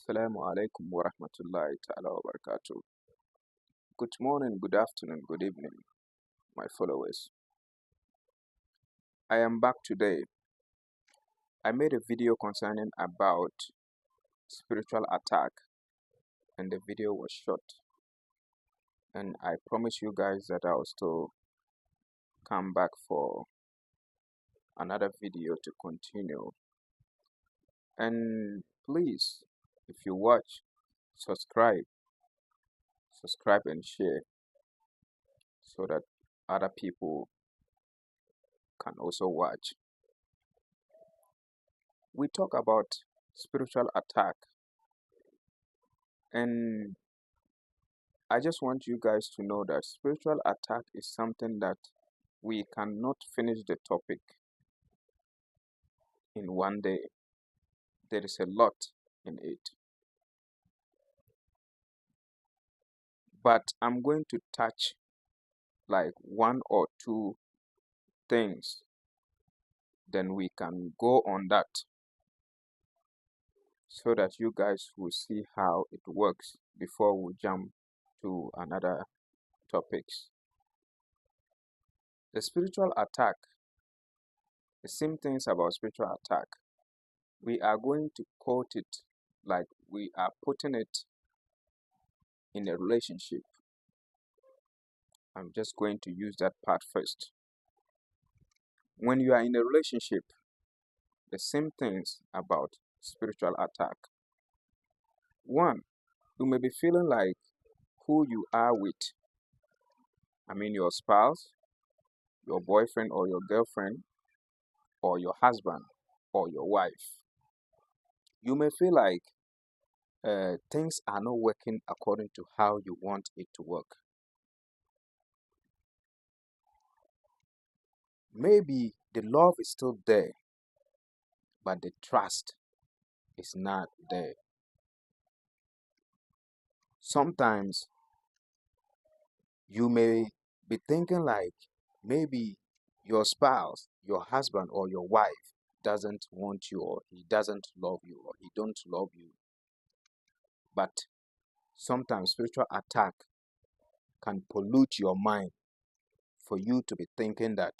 Assalamu alaikum wa rahmatullahi ta'ala wa barakatuh. Good morning, good afternoon, good evening, my followers. I am back today. I made a video concerning about spiritual attack, and the video was short. And I promise you guys that I'll still come back for another video to continue. And please, if you watch, subscribe and share so that other people can also watch. We talk about spiritual attack, and I just want you guys to know that spiritual attack is something that we cannot finish the topic in one day. There is a lot in it. But I'm going to touch like one or two things, then we can go on that so that you guys will see how it works before we jump to another topics. The spiritual attack, the same things about spiritual attack, we are going to quote it like we are putting it in a relationship. I'm just going to use that part first. When you are in a relationship, the same things about spiritual attack. One, you may be feeling like who you are with, your spouse, your boyfriend or your girlfriend, or your husband or your wife. You may feel like things are not working according to how you want it to work. Maybe the love is still there, but the trust is not there. Sometimes you may be thinking like maybe your spouse, your husband or your wife doesn't want you, or he doesn't love you, or he don't love you. But sometimes spiritual attack can pollute your mind for you to be thinking that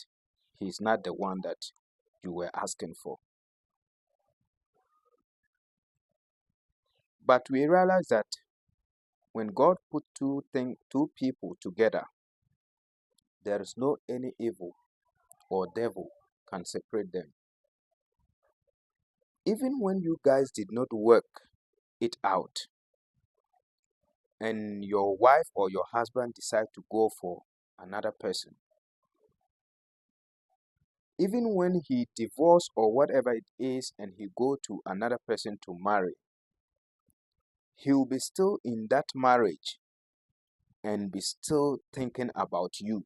he's not the one that you were asking for. But we realize that when God put two people together, there is no any evil or devil can separate them. Even when you guys did not work it out, and your wife or your husband decide to go for another person, even when he divorced or whatever it is and he go to another person to marry, he will be still in that marriage and be still thinking about you.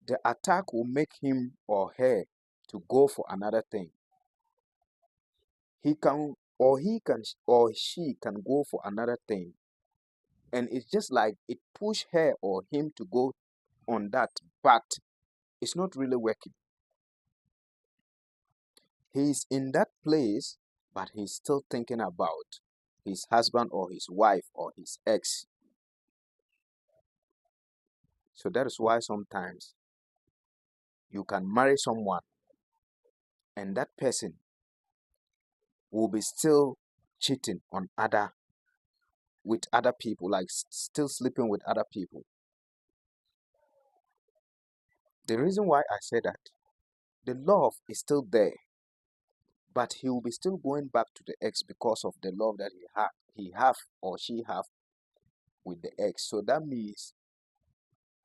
The attack will make him or her to go for another thing. He or she can go for another thing, and it's just like it push her or him to go on that, but it's not really working. He's in that place, but he's still thinking about his husband or his wife or his ex. So that is why sometimes you can marry someone and that person will be still cheating on with other people, like still sleeping with other people. The reason why I say that, the love is still there, but he will be still going back to the ex because of the love that he have or she have with the ex. So that means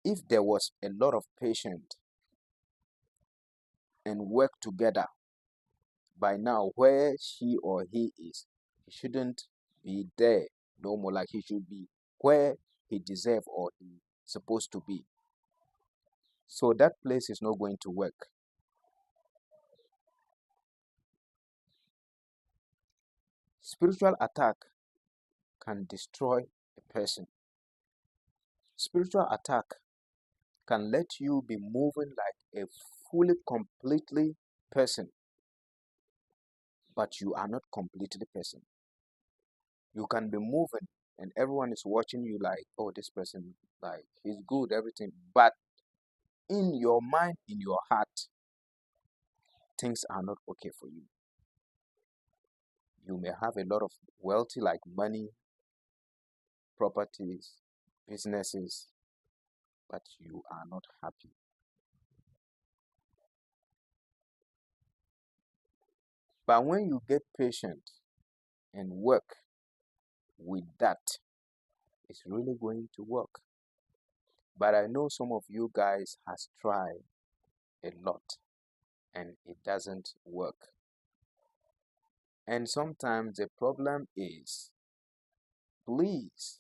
if there was a lot of patience and work together, by now where she or he is, he shouldn't be there no more. Like he should be where he deserve or he supposed to be. So that place is not going to work. Spiritual attack can destroy a person. Spiritual attack can let you be moving like a fully, completely person. but you are not completely person. You can be moving and everyone is watching you like, oh, this person, like, he's good, everything. But in your mind, in your heart, things are not okay for you. You may have a lot of wealthy, like money, properties, businesses, but you are not happy. But when you get patient and work with that, it's really going to work. But I know some of you guys has tried a lot and it doesn't work. And sometimes the problem is, please,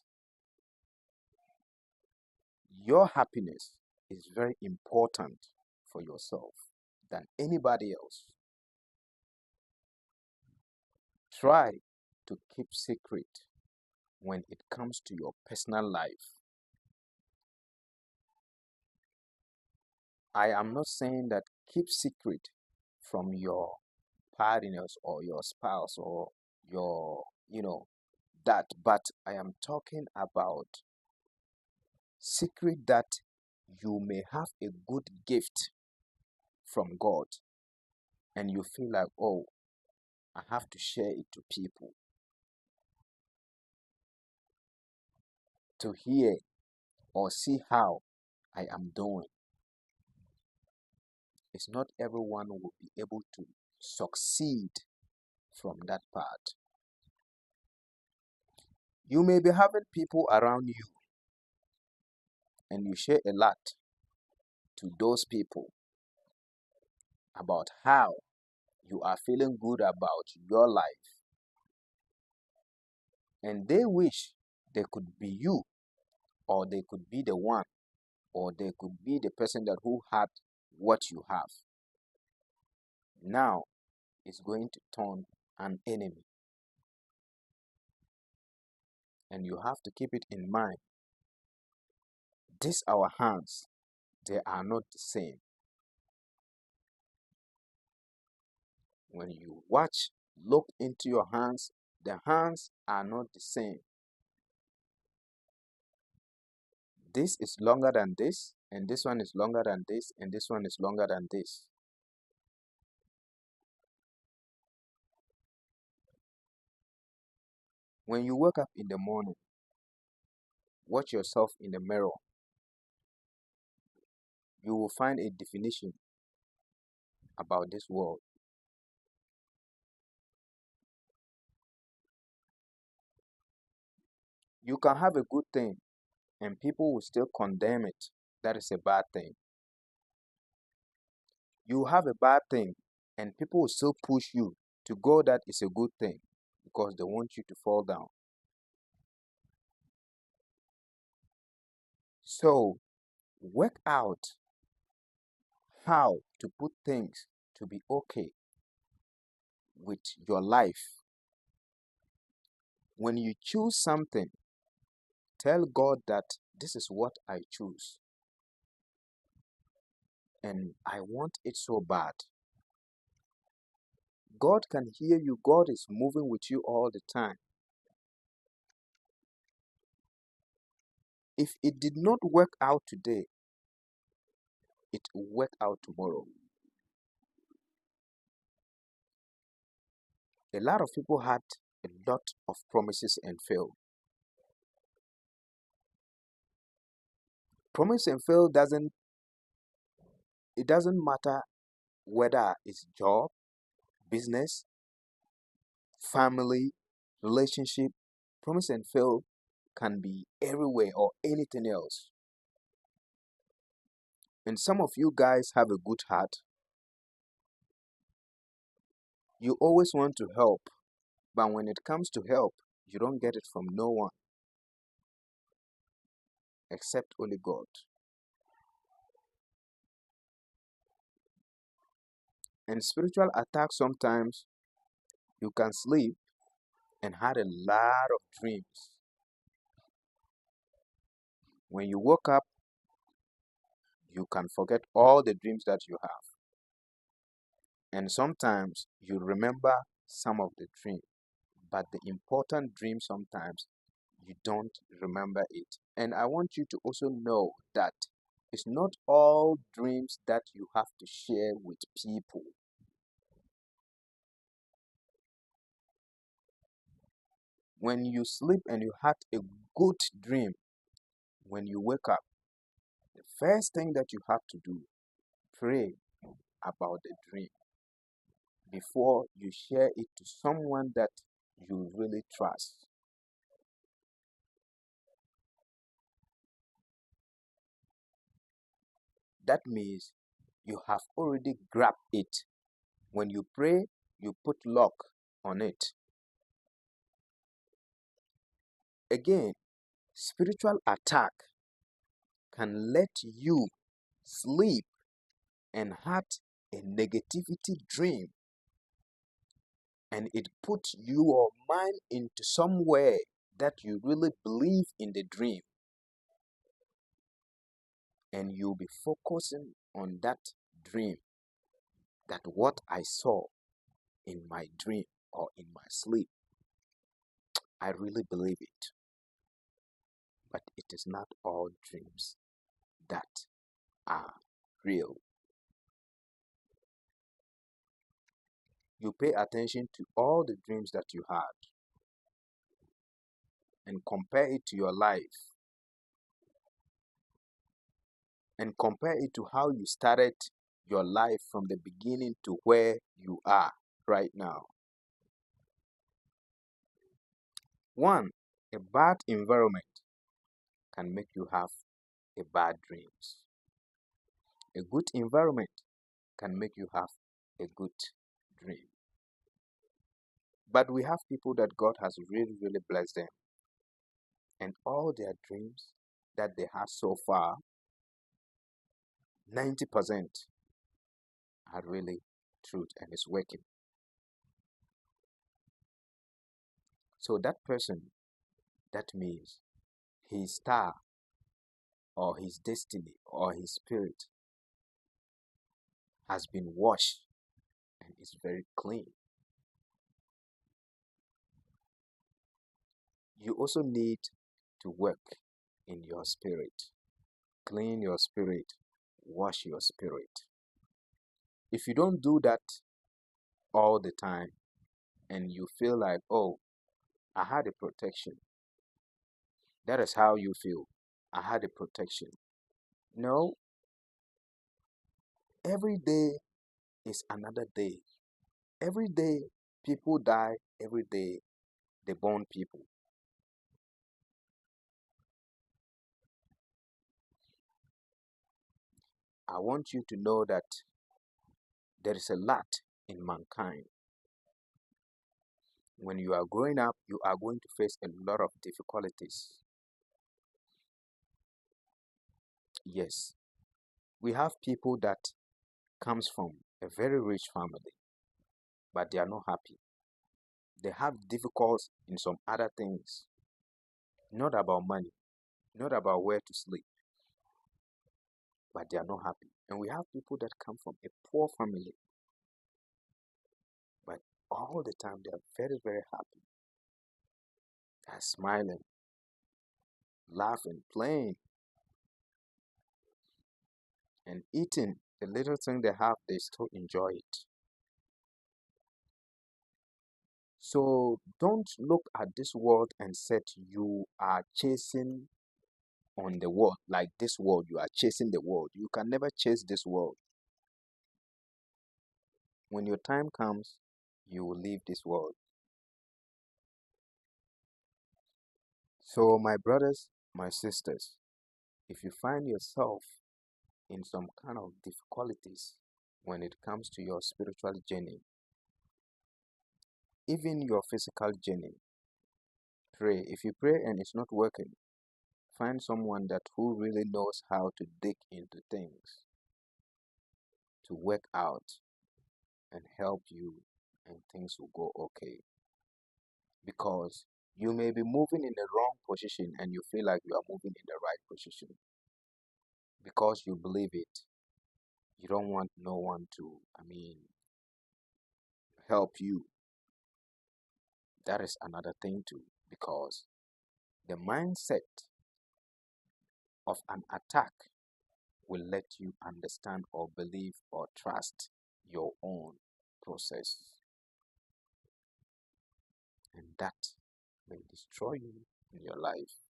your happiness is very important for yourself than anybody else. Try to keep secret when it comes to your personal life. I am not saying that keep secret from your partners or your spouse or your, that, but I am talking about secret that you may have a good gift from God and you feel like, oh, I have to share it to people to hear or see how I am doing. It's not everyone will be able to succeed from that part. You may be having people around you and you share a lot to those people about how you are feeling good about your life, and they wish they could be you, or they could be the one, or they could be the person that who had what you have. Now it's going to turn an enemy, and you have to keep it in mind. These our hands, they are not the same. When you look into your hands, the hands are not the same. This is longer than this, and this one is longer than this, and this one is longer than this. When you wake up in the morning, watch yourself in the mirror. You will find a definition about this world. You can have a good thing and people will still condemn it. That is a bad thing. You have a bad thing and people will still push you to go that is a good thing because they want you to fall down. So work out how to put things to be okay with your life. When you choose something, tell God that this is what I choose and I want it so bad. God can hear you. God is moving with you all the time. If it did not work out today, it will work out tomorrow. A lot of people had a lot of promises and failed. Promise and fail doesn't matter whether it's job, business, family, relationship. Promise and fail can be everywhere or anything else. And some of you guys have a good heart. You always want to help, but when it comes to help, you don't get it from no one except only God. And spiritual attacks, sometimes you can sleep and had a lot of dreams. When you woke up, you can forget all the dreams that you have. And sometimes you remember some of the dream, but the important dream sometimes you don't remember it. And I want you to also know that it's not all dreams that you have to share with people. When you sleep and you had a good dream, when you wake up, the first thing that you have to do, pray about the dream before you share it to someone that you really trust. That means you have already grabbed it. When you pray, you put lock on it. Again, spiritual attack can let you sleep and had a negativity dream, and it puts your mind into somewhere that you really believe in the dream, and you'll be focusing on that dream, that what I saw in my dream or in my sleep, I really believe it. But it is not all dreams that are real. You pay attention to all the dreams that you had and compare it to your life, and compare it to how you started your life from the beginning to where you are right now. One, a bad environment can make you have a bad dreams. A good environment can make you have a good dream. But we have people that God has really, really blessed them, and all their dreams that they had so far, 90% are really truth and it's working. So that person, that means his star or his destiny or his spirit has been washed and is very clean. You also need to work in your spirit, clean your spirit, wash your spirit. If you don't do that all the time and you feel like, oh, I had a protection, that is how you feel. I had a protection. No, every day is another day. Every day people die, every day they born people. I want you to know that there is a lot in mankind. When you are growing up, you are going to face a lot of difficulties. Yes, we have people that comes from a very rich family, but they are not happy. They have difficulties in some other things, not about money, not about where to sleep, but they are not happy. And we have people that come from a poor family, but all the time they are very, very happy. They're smiling, laughing, playing, and eating. The little thing they have, they still enjoy it. So don't look at this world and say you are chasing on the world, like this world, you are chasing the world. You can never chase this world. When your time comes, you will leave this world. So, my brothers, my sisters, if you find yourself in some kind of difficulties when it comes to your spiritual journey, even your physical journey, pray. If you pray and it's not working, find someone that who really knows how to dig into things to work out and help you, and things will go okay. Because you may be moving in the wrong position and you feel like you are moving in the right position because you believe it. You don't want no one to, help you. That is another thing too, because the mindset of an attack will let you understand or believe or trust your own process. And that may destroy you in your life.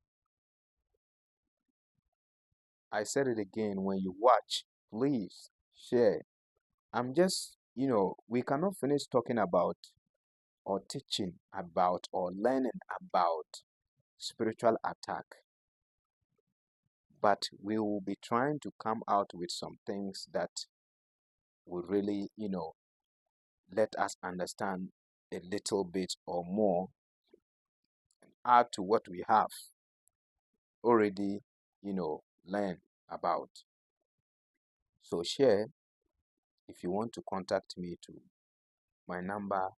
I said it again, when you watch, please share. I'm just, we cannot finish talking about or teaching about or learning about spiritual attack, but we will be trying to come out with some things that will really, let us understand a little bit or more, add to what we have already, learned about. So share. If you want to contact me too, my number,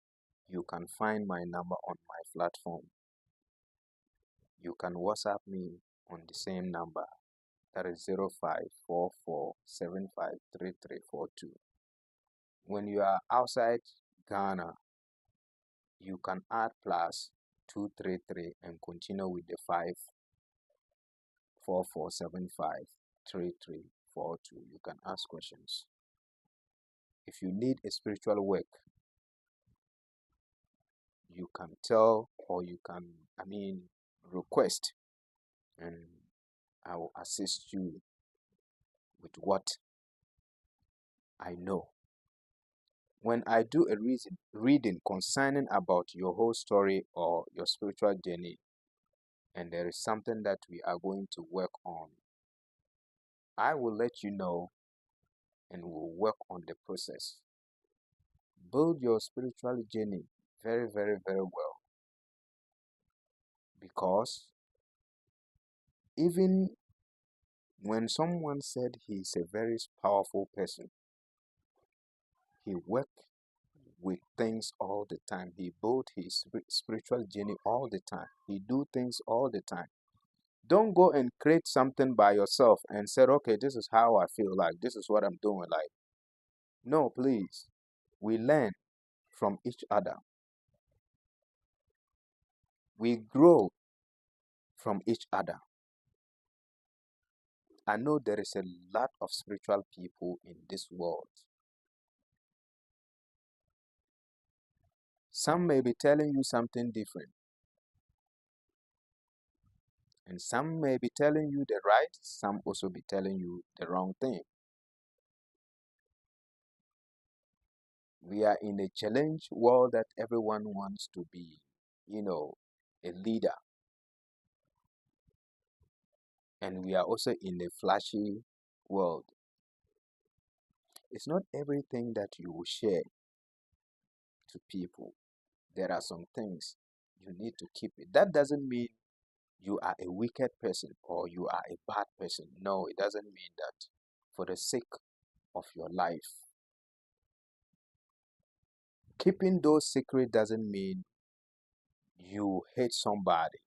you can find my number on my platform. You can WhatsApp me on the same number, that is 0544753342. When you are outside Ghana, you can add plus 233 and continue with the 544753342. You can ask questions. If you need a spiritual work, you can tell, or you can, request, and I will assist you with what I know. When I do a reading concerning about your whole story or your spiritual journey, and there is something that we are going to work on, I will let you know and we'll work on the process. Build your spiritual journey very, very, very well, because even when someone said he's a very powerful person, he worked with things all the time. He built his spiritual journey all the time. He do things all the time. Don't go and create something by yourself and say, okay, this is how I feel like, this is what I'm doing like. No, please. We learn from each other. We grow from each other. I know there is a lot of spiritual people in this world. Some may be telling you something different, and some may be telling you the right, some also be telling you the wrong thing. We are in a challenge world that everyone wants to be, a leader. And we are also in a flashy world. It's not everything that you will share to people. There are some things you need to keep it. That doesn't mean you are a wicked person or you are a bad person. No, it doesn't mean that. For the sake of your life, keeping those secrets doesn't mean you hate somebody.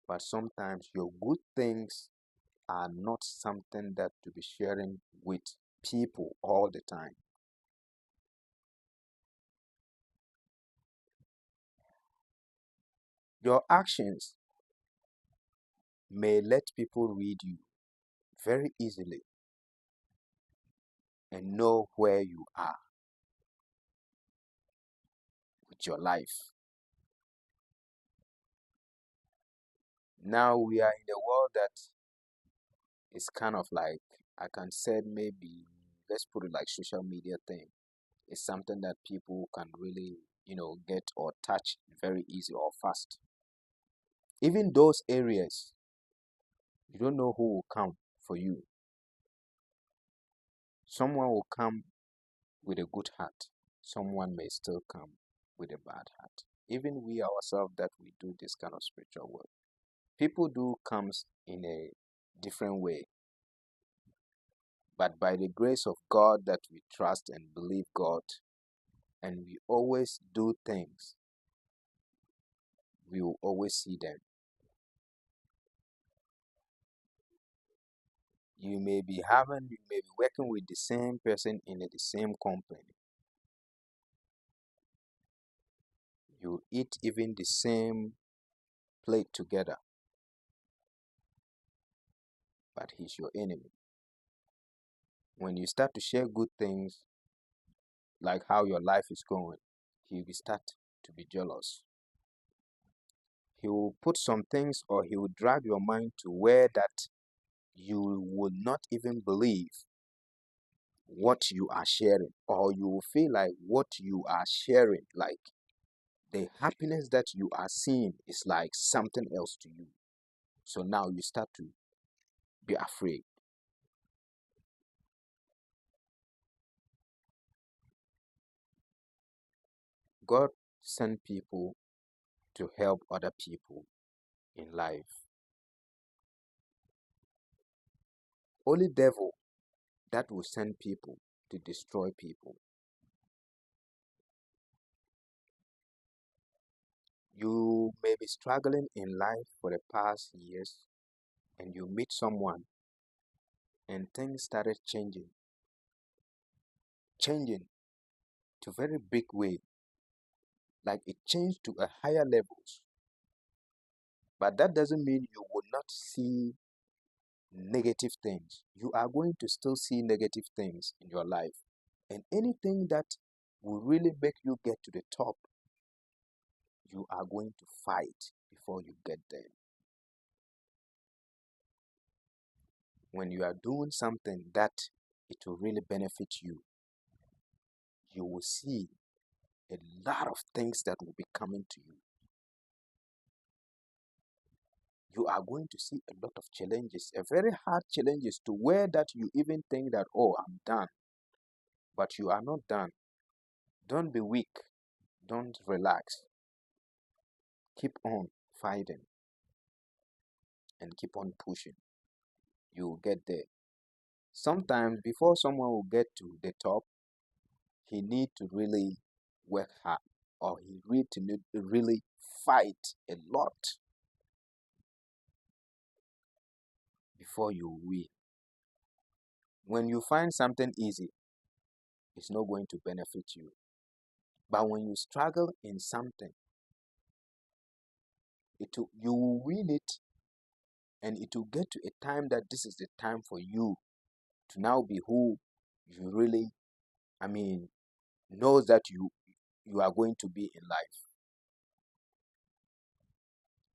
But sometimes your good things are not something that to be sharing with people all the time. Your actions may let people read you very easily and know where you are with your life. Now we are in a world that is kind of like, I can say maybe, let's put it like social media thing. It's something that people can really, get or touch very easy or fast. Even those areas, you don't know who will come for you. Someone will come with a good heart. Someone may still come with a bad heart. Even we ourselves that we do this kind of spiritual work, people do comes in a different way. But by the grace of God that we trust and believe God, and we always do things, we will always see them. You may be working with the same person in the same company. You eat even the same plate together, but he's your enemy. When you start to share good things, like how your life is going, he will start to be jealous. He will put some things, or he will drag your mind to where that you will not even believe what you are sharing, or you will feel like what you are sharing, like the happiness that you are seeing, is like something else to you. So now you start to be afraid. God sent people to help other people in life. Only devil that will send people to destroy people. You may be struggling in life for the past years, and you meet someone and things started changing to very big way, like it changed to a higher levels. But that doesn't mean you will not see negative things. You are going to still see negative things in your life. And anything that will really make you get to the top, you are going to fight before you get there. When you are doing something that it will really benefit you, you will see a lot of things that will be coming to you. You are going to see a lot of challenges, a very hard challenges, to where that you even think that, oh, I'm done. But you are not done. Don't be weak. Don't relax. Keep on fighting and keep on pushing. You will get there. Sometimes before someone will get to the top, he need to really work hard, or he need to really fight a lot before you win. When you find something easy, it's not going to benefit you. But when you struggle in something, you will win it, and it will get to a time that this is the time for you to now be who you really, knows that you are going to be in life.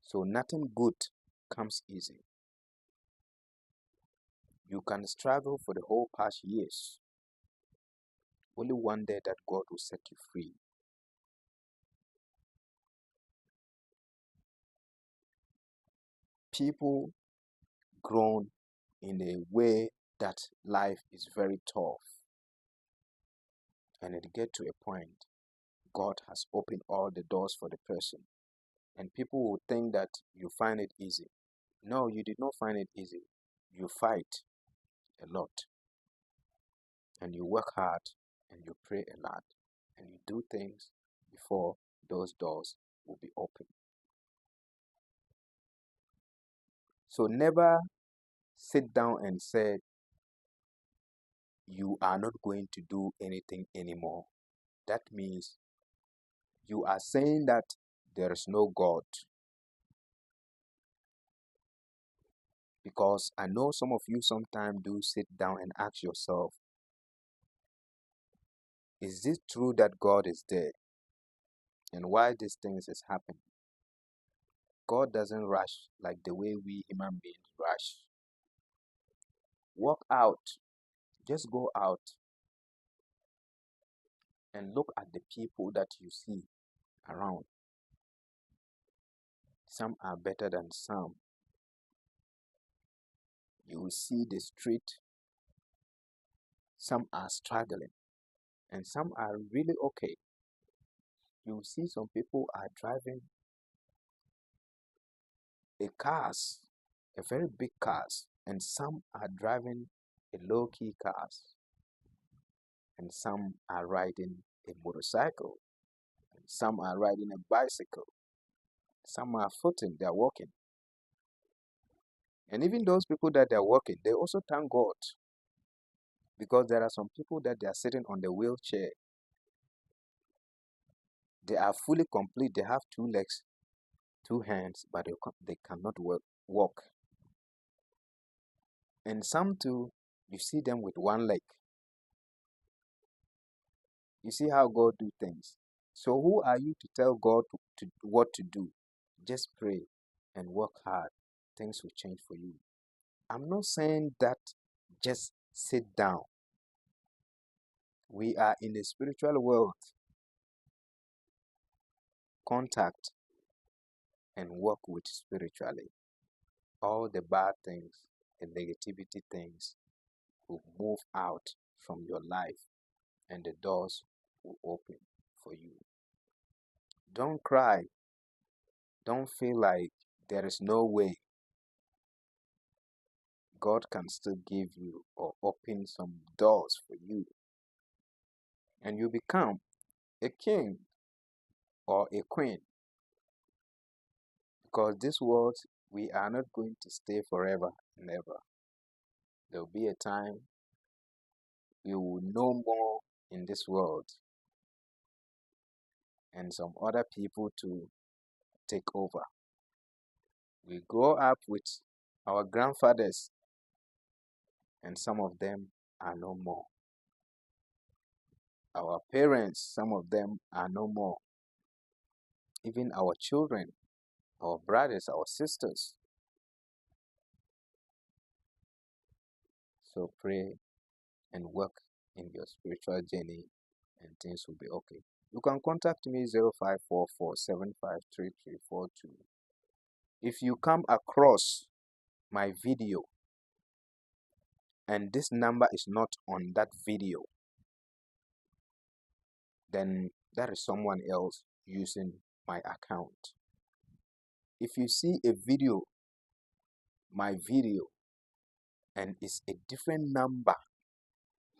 So nothing good comes easy. You can struggle for the whole past years. Only one day that God will set you free. People grown in a way that life is very tough, and it get to a point God has opened all the doors for the person, and people will think that you find it easy. No, you did not find it easy. You fight a lot, and you work hard, and you pray a lot, and you do things before those doors will be open. So never sit down and say you are not going to do anything anymore. That means you are saying that there is no God. Because I know some of you sometimes do sit down and ask yourself, is it true that God is there? And why these things is happening? God doesn't rush like the way we human beings rush. Walk out. Just go out and look at the people that you see around. Some are better than some. You will see the street. Some are struggling, and some are really okay. You will see some people are driving a very big cars, and some are driving a low-key cars, and some are riding a motorcycle, and some are riding a bicycle, some are footing, they're walking. And even those people that they're walking, they also thank God, because there are some people that they are sitting on the wheelchair. They are fully complete. They have two legs, two hands, but they cannot walk. And some too, you see them with one leg. You see how God do things. So who are you to tell God to what to do? Just pray and work hard. Things will change for you. I'm not saying that just sit down. We are in a spiritual world. Contact and work with spiritually. All the bad things, the negativity things will move out from your life and the doors will open for you. Don't cry. Don't feel like there is no way. God can still give you or open some doors for you. And you become a king or a queen. Because this world, we are not going to stay forever and ever. There will be a time we will no more in this world and some other people to take over. We grow up with our grandfathers and some of them are no more. Our parents, some of them are no more. Even our children, our brothers, our sisters. So pray and work in your spiritual journey and things will be okay. You can contact me 0544753342. If you come across my video and this number is not on that video, then that is someone else using my account. If you see a video, my video, and it's a different number,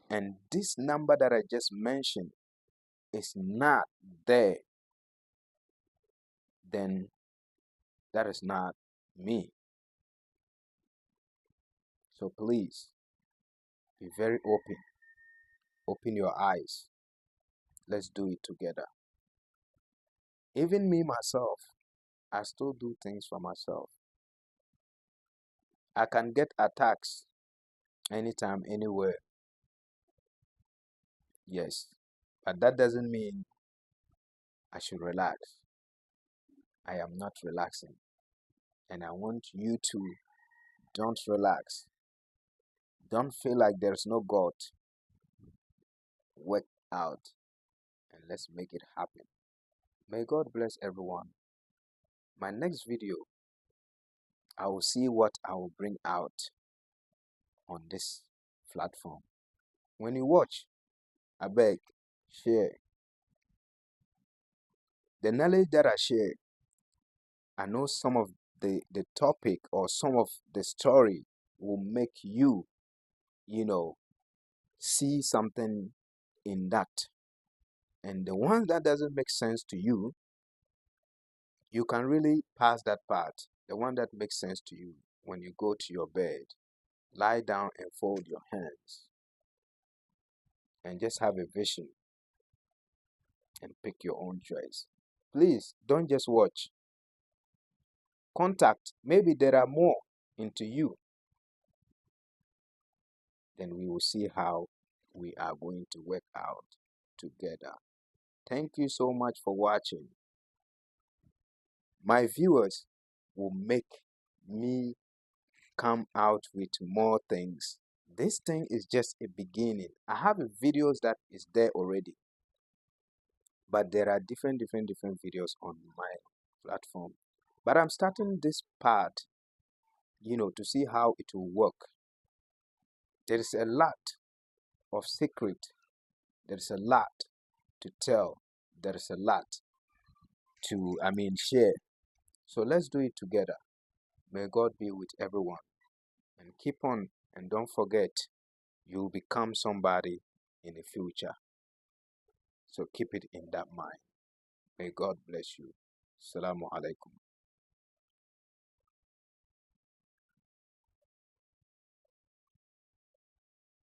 and this number that I just mentioned is not there, then that is not me. So please be very open. Open your eyes. Let's do it together. Even me myself, I still do things for myself. I can get attacks anytime, anywhere. Yes, but that doesn't mean I should relax. I am not relaxing. And I want you to don't relax. Don't feel like there's no God. Work out and let's make it happen. May God bless everyone. My next video, I will see what I will bring out on this platform. When you watch, I beg, share. The knowledge that I share, I know some of the topic or some of the story will make you, see something in that. And the one that doesn't make sense to you, you can really pass that part. The one that makes sense to you, when you go to your bed, lie down and fold your hands and just have a vision and pick your own choice. Please don't just watch. Contact. Maybe there are more into you. Then we will see how we are going to work out together. Thank you so much for watching. My viewers will make me come out with more things. This thing is just a beginning. I have videos that is there already, but there are different videos on my platform. But I'm starting this part, to see how it will work. There is a lot of secret. There is a lot to tell. There is a lot to, share. So let's do it together. May God be with everyone. And keep on, and don't forget, you'll become somebody in the future. So keep it in that mind. May God bless you. Assalamu alaikum.